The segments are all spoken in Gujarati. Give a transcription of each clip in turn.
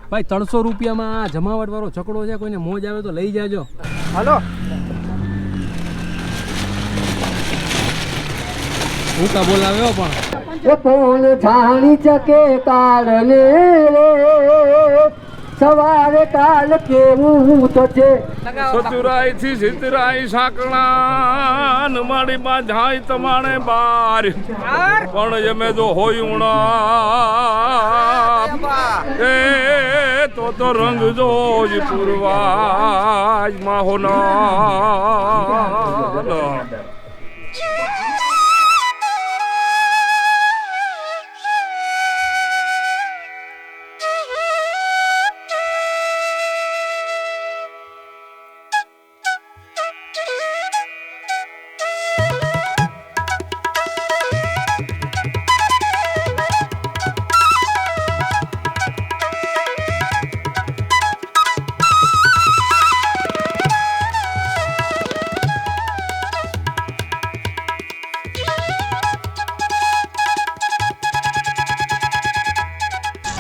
ભાઈ 300 રૂપિયામાં જમાવટ વાળો છકડો છે, કોઈને મોજ આવે તો લઈ જાજો. હાલો હું કા બોલાવ્યો પણ કોણ જાણી શકે કાળને સવારે કાલ કેવું તો છે. સતુરાઈ થી સિતરાઈ સાકણા મારી માં જાય તમારે બાર પણ જમે તો હોયું એ તો રંગ જોજ પૂર્વાજ માહોના.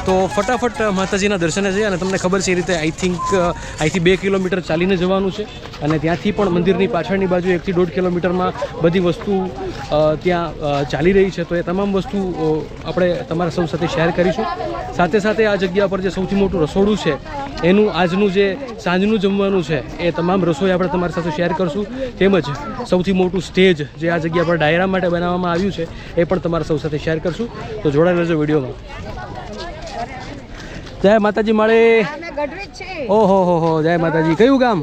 તો ફટાફટ માતાજીના દર્શને જઈએ અને તમને ખબર છે એ રીતે આઈ થિંક અહીંથી 2 કિલોમીટર ચાલીને જવાનું છે અને ત્યાંથી પણ મંદિરની પાછળની બાજુ 1 થી 1.5 કિલોમીટરમાં બધી વસ્તુ ત્યાં ચાલી રહી છે. તો એ તમામ વસ્તુ આપણે તમારા સૌ સાથે શેર કરીશું. સાથે સાથે આ જગ્યા પર જે સૌથી મોટું રસોડું છે એનું આજનું જે સાંજનું જમવાનું છે એ તમામ રસોઈ આપણે તમારી સાથે શેર કરશું. તેમજ સૌથી મોટું સ્ટેજ જે આ જગ્યા પર ડાયરા માટે બનાવવામાં આવ્યું છે એ પણ તમારા સૌ સાથે શેર કરશું. તો જોડાઈ રહેજો વિડીયોમાં. જય માતાજી મળે. ઓહો હો જય માતાજી. કયું ગામ?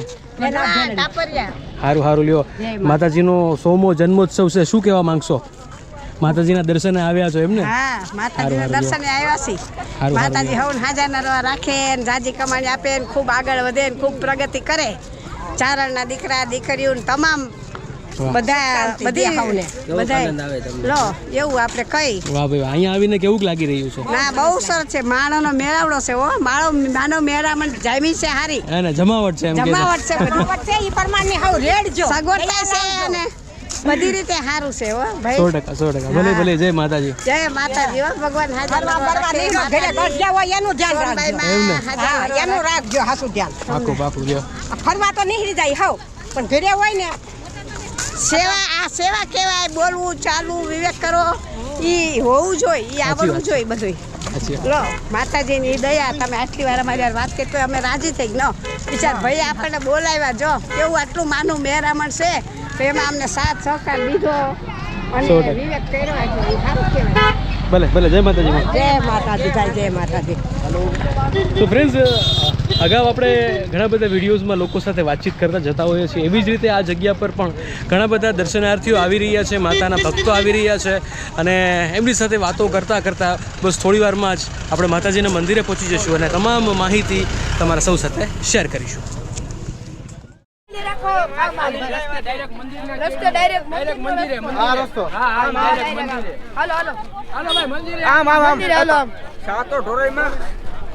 સારું સારું લ્યો. માતાજીનો 100મો જન્મોત્સવ છે, શું કહેવા માંગશો? માતાજીના દર્શને આવ્યા છો એમને? હા, માતાજીના દર્શને આવ્યા છીએ. માતાજી હવન હાજર રાખે ને જાજી કમાણી આપે ને ખૂબ આગળ વધે ને ખૂબ પ્રગતિ કરે. ચારણના દીકરા દીકરીઓ તમામ બધી લો એવું આપણે કઈ. વાહ ભાઈ, અહીંયા આવીને કેવું લાગી રહ્યું છે? ના બહુ સરસ છે. માણસનો મેળાવડો છે હો. માનો મેળામાં જામી છે હારી અને જમાવટ છે. જમાવટ છે બધું છે ઈ પ્રમાણની હાવ રેડ જો સગવડતા છે અને બધી રીતે સારું છે હો ભાઈ. 100% ભલે ભલે. જય માતાજી. જય માતાજી. હો ભગવાન હાજર ઘરે ઘર હોય એનું ધ્યાન રાખજો. હા એનું રાખજો હાસુ ધ્યાન. પાકું લ્યો. ફરવા તો નીકળી જાય હાવ પણ ઘરે હોય ને સેવા. આ સેવા કહેવાય. બોલવું ચાલવું વિવેક કરો ઈ હોવું જોઈએ, ઈ આવડવું જોઈએ બધું. લો માતાજીની દયા. તમે આટલી વાર અમારી વાત કરી તો અમે રાજી થઈ ન બિચાર ભાઈ આપણને બોલાવ્યા. જો કેવું આટલું માનું મહેરામણ છે તો એમાં અમને સાથ સહકાર દીધો અને વિવેક કર્યો એટલે સારું કહેવાય. ભલે ભલે. જય માતાજી. જય માતાજી ભાઈ. જય માતાજી. તો ફ્રેન્ડ્સ, અગાઉ આપણે ઘણા બધા વિડીયોઝમાં લોકો સાથે વાતચીત કરતા જતા હોઈએ છીએ. એવી જ રીતે આ જગ્યા પર પણ ઘણા બધા દર્શનાર્થીઓ આવી રહ્યા છે, માતાના ભક્તો આવી રહ્યા છે અને એમની સાથે વાતો કરતાં કરતાં બસ થોડી વારમાં જ આપણે માતાજીના મંદિરે પહોંચી જઈશું અને તમામ માહિતી તમારા સૌ સાથે શેર કરીશું.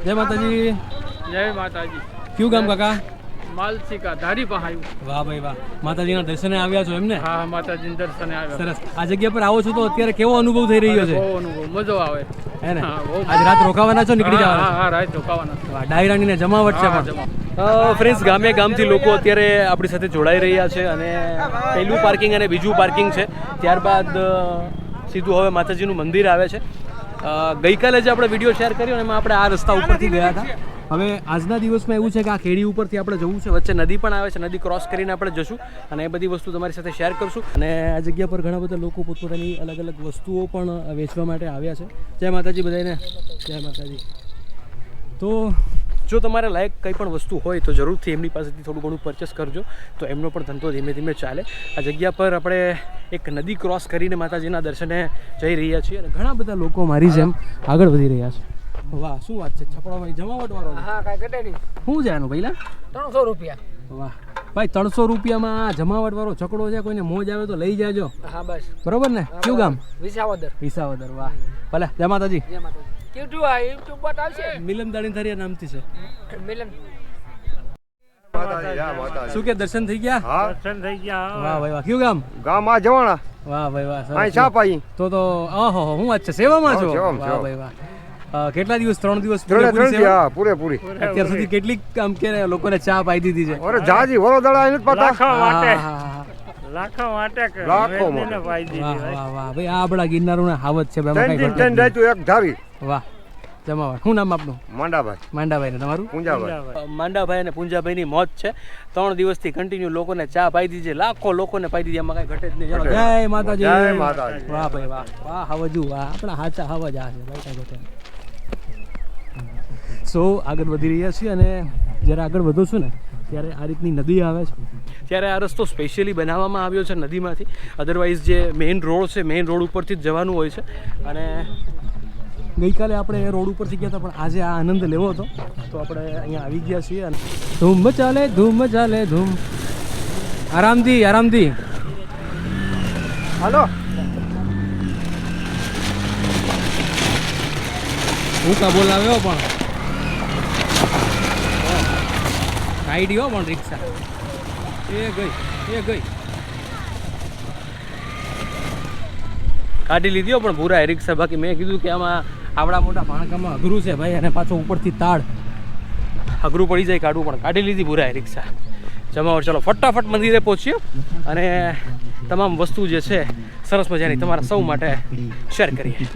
જય માતાજી. જય માતાજી. કયું ગામ કાકા? માલસિકા ધારી પહાયું. વાહ ભાઈ વાહ. માતાજીના દર્શને આવ્યા છો એમને? હા, માતાજીના દર્શને આવ્યા. સરસ. આ જગ્યા પર આવો છો તો અત્યારે કેવો અનુભવ થઈ રહ્યો છે? બહુ અનુભવ, મજો આવે હે ને? આજ રાત રોકાવાના છો? નીકળી જવાના? હા, રાત રોકાવાના. વાહ, ડાયરાની ને જમાવટ છે પણ. ફ્રેન્ડ્સ, ગામથી લોકો અત્યારે આપણી સાથે જોડાઈ રહ્યા છે અને પહેલું પાર્કિંગ અને બીજું પાર્કિંગ છે. ત્યારબાદ સીધું હવે માતાજીનું મંદિર આવે છે. ગઈકાલે જે આપણે વિડીયો શેર કર્યો ને એમાં આપણે આ રસ્તા ઉપરથી ગયા હતા. હવે આજના દિવસમાં એવું છે કે આ ખેડી ઉપરથી આપણે જવું છે. વચ્ચે નદી પણ આવે છે. નદી ક્રોસ કરીને આપણે જશું અને એ બધી વસ્તુ તમારી સાથે શેર કરશું. અને આ જગ્યા પર ઘણા બધા લોકો પોતપોતાની અલગ અલગ વસ્તુઓ પણ વેચવા માટે આવ્યા છે. જય માતાજી બધાને. જય માતાજી. તો જો તમારે લાયક કંઈ પણ વસ્તુ હોય તો જરૂરથી એમની પાસેથી થોડું ઘણું પરચેસ કરજો તો એમનો પણ ધંધો ધીમે ધીમે ચાલે. આ જગ્યા પર આપણે એક નદી ક્રોસ કરીને માતાજીના દર્શને જઈ રહ્યા છીએ અને ઘણા બધા લોકો મારી જેમ આગળ વધી રહ્યા છે. વાહ, શું વાત છે. છપડામાં જમાવટ વાળો. હા, કાંઈ ઘટે નહીં. શું છે આનું પહેલાં? 300 રૂપિયા. વાહ ભાઈ, 300 રૂપિયામાં જમાવટ વાળો છકડો છે, કોઈને મોજ આવે તો લઈ જાજો. હા બસ બરોબર ને? કયું ગામ? વિસાવદર. વાહ ભલે. જય માતાજી. YouTube પર આવશે. મિલન દાણી થારિયા નામથી છે. મિલન શું કે દર્શન થઈ ગયા? હા વાહ ભાઈ વાહ. કયું ગામ? ગામ આ જવાણા વાહ ભાઈ વાહ. સરસ. અહીં છાપ આવી તો ઓહો હું વાત છે, સેવામાં છો? સેવામાં, વાહ સેવામાં. ભાઈ વાહ. કેટલા દિવસ? 3 દિવસ ત્રણે પૂરેપૂરી ત્રણ સેવા? હા પૂરેપૂરી અત્યાર સુધી કેટલી આમ કે લોકોને ચા પાઈ દીધી છે? અરે જાજી વડોદરા આવી નથી પાતા હા, હા, હા. લાખો માટે વાહ વાહ વાહ ભાઈ આ આપણા ગિરનારોના હાવત છે ભાઈ, એમાં કાંઈ ત્રણ ઘટે જ રાતું એક ધારી નહીં. વાહ જમાવટ. શું નામ આપનું? માંડાભાઈ માંડાભાઈ ને તમારું? પૂંજાભાઈ માંડાભાઈ અને પૂંજાભાઈની મોત છે. 3 દિવસથી કન્ટિન્યુ લોકોને ચા પાઈ દીધી છે, લાખો લોકોને પાઈ દીધી, એમાં કાંઈ ઘટે જ નહીં. ચાલો, જય માતાજી. જય માતાજી. વાહ ભાઈ વાહ વાહ. હાવજુ વાહ, આપણા હાચા હાવજ આ છે ભાઈ, કાંઈ ઘટે નહીં. સો આગળ વધી રહ્યા છીએ અને જ્યારે આગળ વધો છું ને ત્યારે આ રીતની નદી આવે છે. ત્યારે આ રસ્તો સ્પેશિયલી બનાવવામાં આવ્યો છે નદીમાંથી, અધરવાઇઝ જે મેઇન રોડ છે મેઇન રોડ ઉપરથી જ જવાનું હોય છે. અને ગઈકાલે આપણે એ રોડ ઉપરથી ગયા હતા, પણ આજે આ આનંદ લેવો હતો તો આપણે અહીંયા આવી ગયા છીએ. અને ધૂમ ચાલે ધૂમ ચાલે ધૂમ. આરામથી આરામથી. હાલો હું કા બોલાવ્યો પણ આઈડી હો પણ રિક્ષા એ ગઈ કાઢી લીધી હો પણ પૂરા રિક્ષા. બાકી મેં કીધું કે આમાં આવડા મોટા ભાણકામાં અઘરું છે ભાઈ, અને પાછો ઉપરથી તાળ અઘરું પડી જાય કાઢવું, પણ કાઢી લીધી પૂરા રિક્ષા. જમાવટ. ચાલો ફટાફટ મંદિરે પહોંચીએ અને તમામ વસ્તુ જે છે સરસ મજાની તમારા સૌ માટે શેર કરીએ.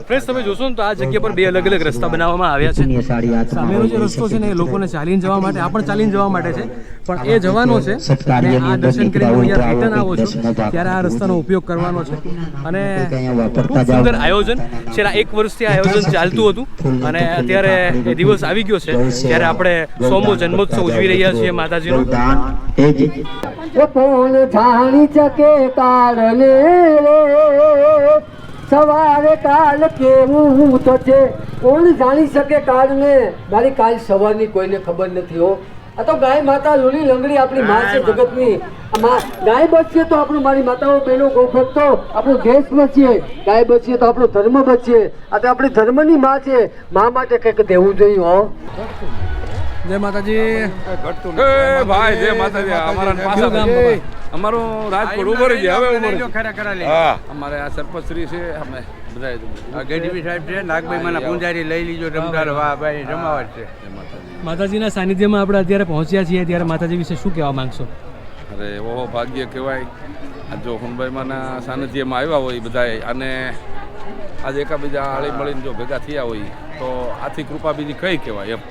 ફ્રેન્ડ્સ તમે જોશો ને તો આ જગ્યા પર 2 અલગ અલગ રસ્તા બનાવવામાં આવ્યા છે. સામેનો જે રસ્તો છે ને એ લોકોને ચાલીને જવા માટે, આ પણ ચાલીને જવા માટે છે, પણ એ જવાનો છે અને આ દર્શન કરીને અહીંયા રિટર્ન આવો છો ત્યારે આ રસ્તાનો ઉપયોગ કરવાનો છે. અને ખૂબ સુંદર આયોજન. છેલ્લા 1 વર્ષથી આ આયોજન ચાલતું હતું અને અત્યારે એ દિવસ આવી ગયો છે ત્યારે આપણે 100મો જન્મોત્સવ ઉજવી રહ્યા છીએ માતાજીનો. કોણ જાણી શકે કાળને સવારે કાલ કેવું તો છે, કોણ જાણી શકે કાળને? મારી કાલ સવારની કોઈને ખબર નથી હો. આ તો ગાય માતા લોલી લંગડી આપણી માં છે જગતની. ગાય બચીએ તો આપણું, મારી માતાઓ બહેનો ગોભક્તો, આપણું દેશ બચીએ. ગાય બચીએ તો આપણો ધર્મ બચીએ. આ તો આપણી ધર્મની માં છે. માં માટે કંઈક દેવું જોઈએ હો. જય માતાજી. એ ભાઈ જય માતાજી. અમારા કયું ગામ પાછા બાબા? અમારું રાજકોટ ઉભો રહી જાય હવે ઉભો રહી. હા અમારે આ સરપંચશ્રી છે, અમે બધા ગઢવી સાહેબ છે, નાગભાઈ માના પૂંજારી લઈ લીજો રમદાર. વાહ ભાઈ જમાવટ છે. માતાજીના સાનિધ્યમાં આપણે અત્યારે પહોંચ્યા છીએ, ત્યારે માતાજી વિશે શું કહેવા માંગશો? અરે ઓહો ભાગ્ય કહેવાય આ જો હુનભાઈ માના સાનિધ્યમાં આવ્યા હોય બધાએ, અને આજે એકાબીજા હળી મળીને જો ભેગા થયા હોય તો આથી કૃપા બીજી કઈ કહેવાય એમ.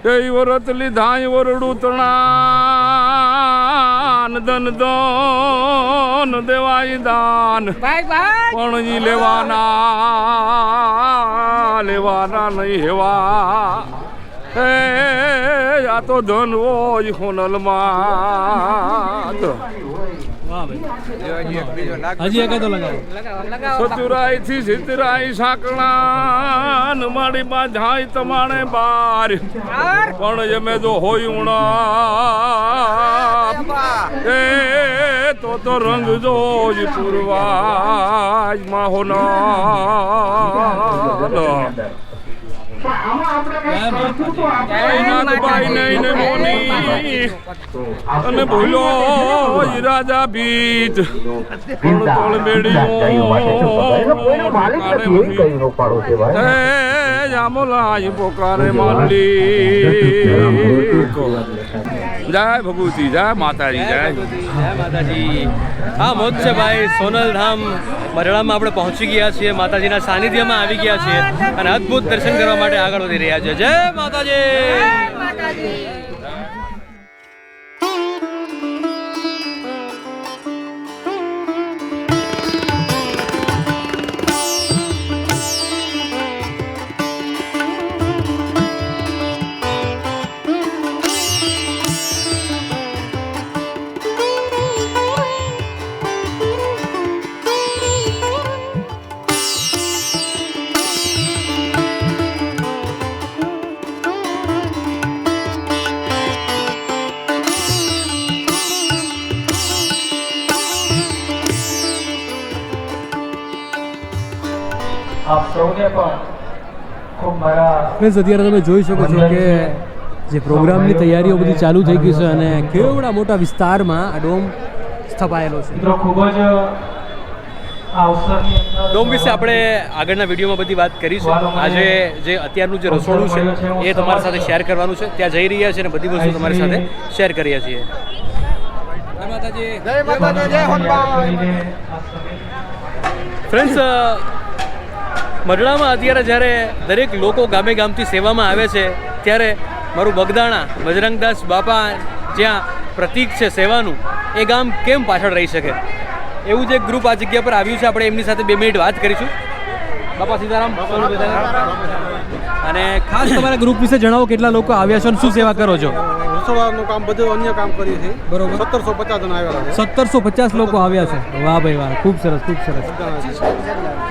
એ વરત લીધા વરડું તણાન દન દન દેવાય દાન પણ ઈ લેવાના નહીં હેવા. એ આ તો ધન હોય હોનલમાં. વાહ ભાઈ. હજી એકાદો લગાવો. સતુરાઈ થી સિતરાઈ સાકણા મારી બાંધાય તમારે બાર પણ જમે તો હોય ઉણા એ તો રંગ જોજ પૂરવાજ માહોના અને ભૂલો રાજા બીજ તોળ મેળ્યો પોકારે માલી. જય ભગવતી, જય માતાજી, જય માતાજી. હા મોજ છે ભાઈ. સોનલ ધામ મરડામાં આપણે પહોંચી ગયા છીએ, માતાજીના સાનિધ્યમાં આવી ગયા છીએ અને અદ્ભુત દર્શન કરવા માટે આગળ વધી રહ્યા છે. જય માતાજી. આપ સૌને પણ ખૂબ મારા ફ્રેન્ડ્સ અત્યારે તમે જોઈ શકો છો કે જે પ્રોગ્રામની તૈયારીઓ બધી ચાલુ થઈ ગઈ છે અને કેવડા મોટા વિસ્તારમાં આ ડોમ સ્થપાયેલો છે. મિત્રો ખૂબ જ આ અવસરની અંદર ડોમ વિશે આપણે આગળના વિડીયોમાં બધી વાત કરીશું. આજે જે અત્યારનું જે રસોડું છે એ તમારી સાથે શેર કરવાનું છે. ત્યાં જઈ રહ્યા છે અને બધી વસ્તુ તમારી સાથે શેર કરીએ છીએ. જય માતાજી. જય માતાજી, જય હનુમાન. ફ્રેન્ડ્સ, મઢડામાં અત્યારે જ્યારે દરેક લોકો ગામે ગામથી સેવામાં આવે છે ત્યારે મારું બગદાણા બજરંગદાસ બાપા જ્યાં પ્રતીક છે સેવાનું, એ ગામ કેમ પાછળ રહી શકે? એવું જ એક ગ્રુપ આ જગ્યા પર આવ્યું છે. આપણે એમની સાથે 2 મિનિટ વાત કરીશું. બાપા સીતારામ. અને ખાસ તમારા ગ્રુપ વિશે જણાવો, કેટલા લોકો આવ્યા છો અને શું સેવા કરો છો? રસોડાનું કામ બધું અન્ય કામ કરીએ છીએ. બરોબર. 1750 જણા આવેલા છે. 1750 લોકો આવ્યા છે. વાહ ભાઈ વાહ, ખૂબ સરસ, ખૂબ સરસ.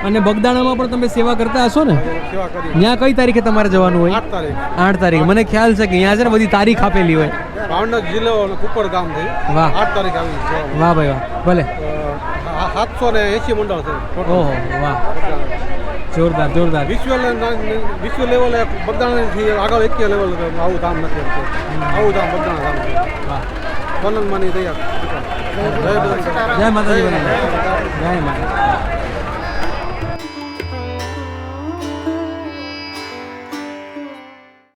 અને બગદાણામાં પણ તમે સેવા કરતા હશો ને? સેવા કરી. ત્યાં કઈ તારીખે તમારે જવાનું હોય? 8 તારીખ 8 તારીખ. મને ખ્યાલ છે કે અહીંયા છે ને બધી તારીખ આપેલી હોય. ભાવનગર જિલ્લો અને કુકર ગામ થી વાહ. 8 તારીખ આવી છે. વાહ ભાઈ વાહ, ભલે. 780 મંડળ છે. ઓહો વાહ, જોરદાર જોરદાર. વિશ્વ લેવલે બગદાણાથી આગળ એક લેવલ આવું ધામ નથી એમ છે. આવું ધામ બગદાણા ધામ છે. વાહ. વનનમાંની તૈયાર. જય બજરંગ. જય માતાજી. જય માતા.